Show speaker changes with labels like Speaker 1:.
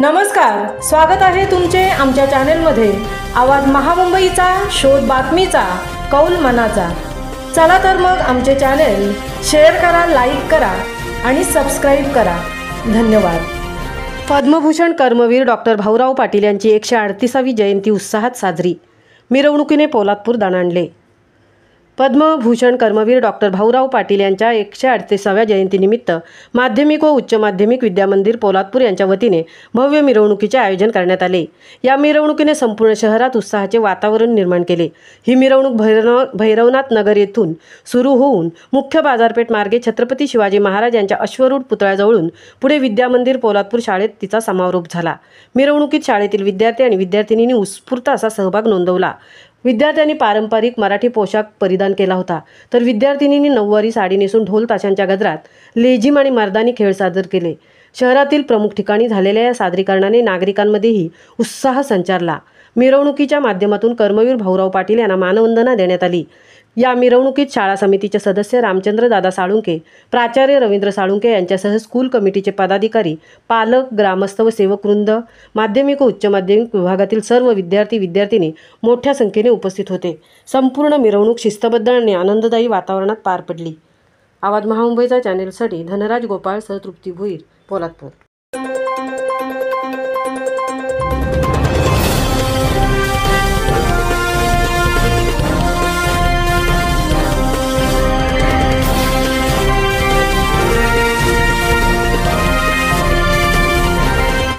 Speaker 1: नमस्कार, स्वागत आहे तुमचे आमच्या चॅनेलमध्ये। आवाज महामुंबईचा, शोध बातमीचा, कौल मनाचा। चला तर मग आमचे चॅनेल शेअर करा, लाईक करा आणि सबस्क्राईब करा। धन्यवाद। पद्मभूषण कर्मवीर डॉक्टर भाऊराव पाटील यांची 138वी जयंती उत्साहात साजरी। मिरवणुकीने पोलादपूर दणाणले। पद्मभूषण कर्मवीर डॉक्टर भाऊराव पाटील यांच्या 138व्या जयंतीनिमित्त माध्यमिक व उच्च माध्यमिक विद्यामंदिर पोलादपूर यांच्या वतीने भव्य मिरवणुकीचे आयोजन करण्यात आले। या मिरवणुकीने संपूर्ण शहरात उत्साहाचे वातावरण निर्माण केले। ही मिरवणूक भैरवनाथ नगर येथून सुरू होऊन मुख्य बाजारपेठ मार्गे छत्रपती शिवाजी महाराज यांच्या अश्वरूढ पुतळ्याजवळून पुढे विद्यामंदिर पोलादपूर शाळेत तिचा समारोप झाला। मिरवणुकीत शाळेतील विद्यार्थी आणि विद्यार्थिनींनी उत्स्फूर्त असा सहभाग नोंदवला। विद्यार्थ्यांनी पारंपरिक मराठी पोशाख परिधान केला होता, तर विद्यार्थिनींनी नऊवारी साडी नेसून ढोल ताशांच्या गजरात लेझिम आणि मर्दानी खेळ सादर केले। शहरातील प्रमुख ठिकाणी झालेल्या या सादरीकरणाने नागरिकांमध्येही उत्साह संचारला। मिरवणुकीच्या माध्यमातून कर्मवीर भाऊराव पाटील यांना मानवंदना देण्यात आली। या मिरवणुकीत शाळा समितीचे सदस्य रामचंद्र दादा साळुंके, प्राचार्य रवींद्र साळुंके यांच्यासह स्कूल कमिटीचे पदाधिकारी, पालक, ग्रामस्थ व सेवकवृंद, माध्यमिक व उच्च माध्यमिक विभागातील सर्व विद्यार्थी विद्यार्थिनी मोठ्या संख्येने उपस्थित होते। संपूर्ण मिरवणूक शिस्तबद्ध आणि आनंददायी वातावरणात पार पडली। आवाज महामुंबईचा चॅनेलसाठी धनराज गोपाळ सह तृप्ती भोईर, पोलादपूर।